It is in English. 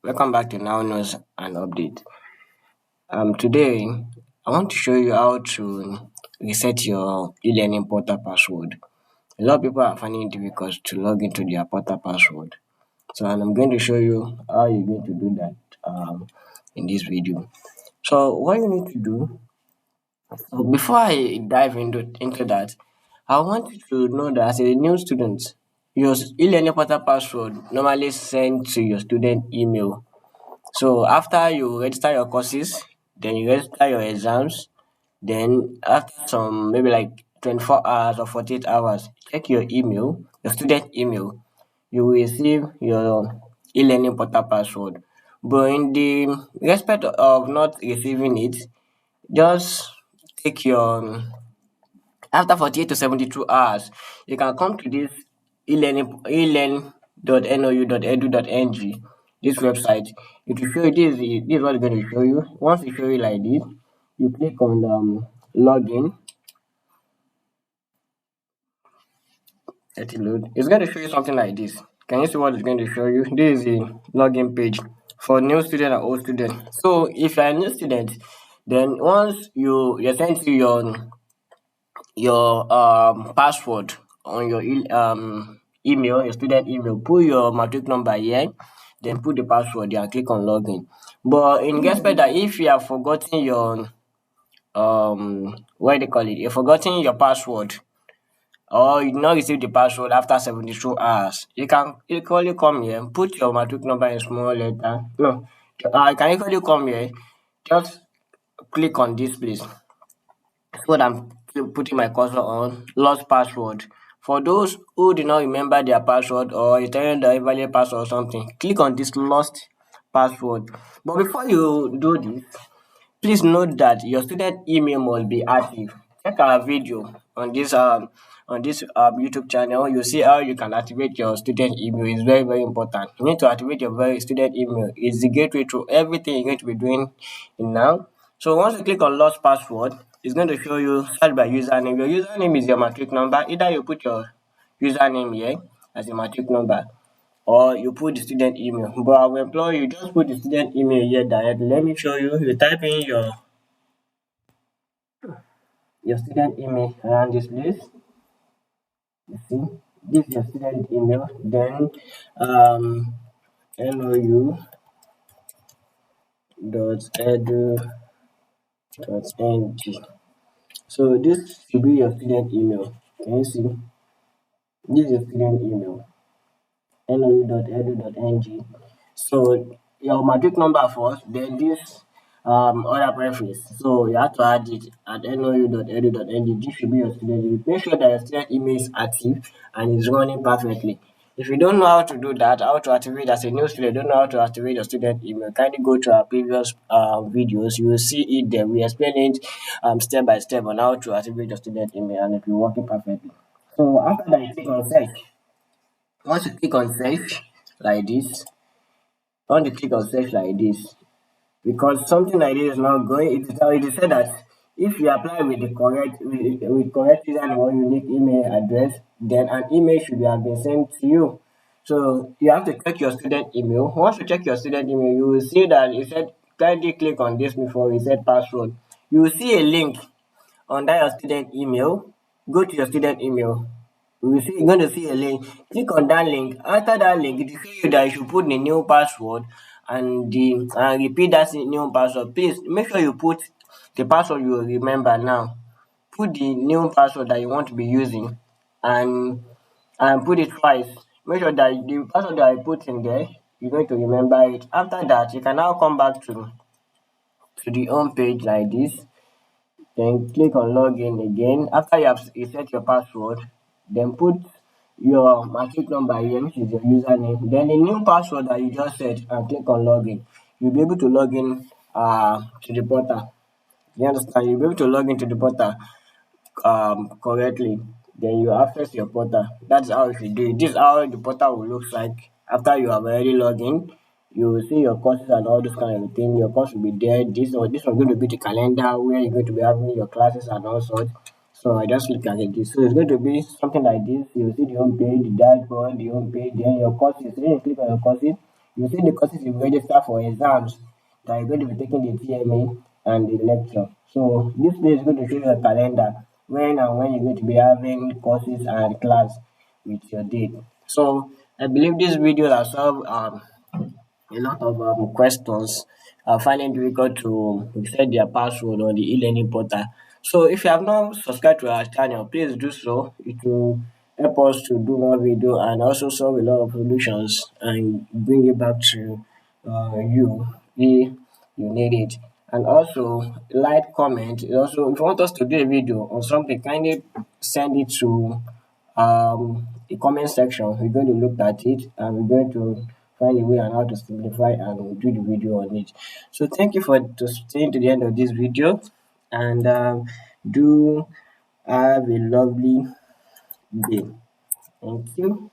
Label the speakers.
Speaker 1: Welcome back to Now News and Update. Today I want to show you how to reset your e-learning portal password. A lot of people are finding it difficult to log into their portal password. So and I'm going to show you how you're going to do that in this video. So what you need to do, so before I dive into that, I want you to know that as a new student, your e-learning portal password normally sent to your student email. So after you register your courses, then you register your exams, then after some maybe like 24 hours or 48 hours, check your email, your student email, you will receive your e-learning portal password. But in the respect of not receiving it, just take your after 48 to 72 hours, you can come to this elearn.nou.edu.ng, this website. It will show you this is what it's going to show you. Once it show you like this, you click on login. Let it load. It's going to show you something like this. Can you see what it's going to show you? This is the login page for new student and old student. So if you're a new student, then once you're sent to your password on your email, your student email, put your matric number here, then put the password there and click on login. But in respect that if you have forgotten your what do they call it, you've forgotten your password or you did not receive the password after 72 hours, you can equally come here, put your matric number in small letter. No, you can equally come here, just click on this place. What I'm putting my cursor on, lost password. For those who do not remember their password or you telling the invalid password or something, click on this lost password. But before you do this, please note that your student email must be active. Check our video on this YouTube channel. You see how you can activate your student email. It's very, very important. You need to activate your very student email. It's the gateway to everything you're going to be doing in now. So once you click on lost password, it's going to show you start by username. Your username is your matric number. Either you put your username here as your matric number or you put the student email. But I will employ you just put the student email here directly. Let me show you. You type in your student email around this place. You see, this is your student email. Then nou.edu.ng. So this should be your student email. Can you see? This is your student email. nou.edu.ng. So your matric number first, then this other preference. So you have to add it at nou.edu.ng. This should be your student email. Make sure that your student email is active and is running perfectly. If you don't know how to do that, how to activate as a new student, don't know how to activate your student email, kindly go to our previous videos. You will see it there. We explain it step by step on how to activate your student email and it will working perfectly. So after that, you click on search. Once you click on search like this, once you click on search like this, because something like this is not going, it is said that if you apply with the correct username or unique email address, then an email should have been sent to you. So you have to check your student email. Once you check your student email, you will see that it said kindly click on this before reset password. You will see a link under your student email. Go to your student email. You're going to see a link. Click on that link. After that link, it will show you that you should put the new password and repeat that new password. Please make sure you put the password you will remember now. Put the new password that you want to be using and put it twice. Make sure that the password that I put in there, you're going to remember it. After that, you can now come back to the home page like this. Then click on login again. After you have reset your password, then put your matric number here, which is your username. Then the new password that you just set and click on login. You'll be able to log in to the portal. You understand? You'll be able to log into the portal correctly. Then you access your portal. That's how you should do it. This is how the portal will look like after you have already logged in. You will see your courses and all this kind of thing. Your course will be there. This one going to be the calendar where you're going to be having your classes and all sorts. So I just look at it. So it's going to be something like this. You'll see the home page, the dashboard, the home page, then your courses. Then you click on your courses, You see the courses you register for exams that you're going to be taking the TMA and the lecture. So this place is going to show you a calendar when and when you're going to be having courses and class with your date. So I believe this video has solved a lot of questions finding difficult to reset their password on the e-learning portal. So if you have not subscribed to our channel, please do so. It will help us to do more video and also solve a lot of solutions and bring it back to you if you need it. And also like, comment. Also, if you want us to do a video on something, kindly send it to the comment section. We're going to look at it and we're going to find a way on how to simplify and do the video on it. So thank you for to staying to the end of this video, and do have a lovely day. Thank you.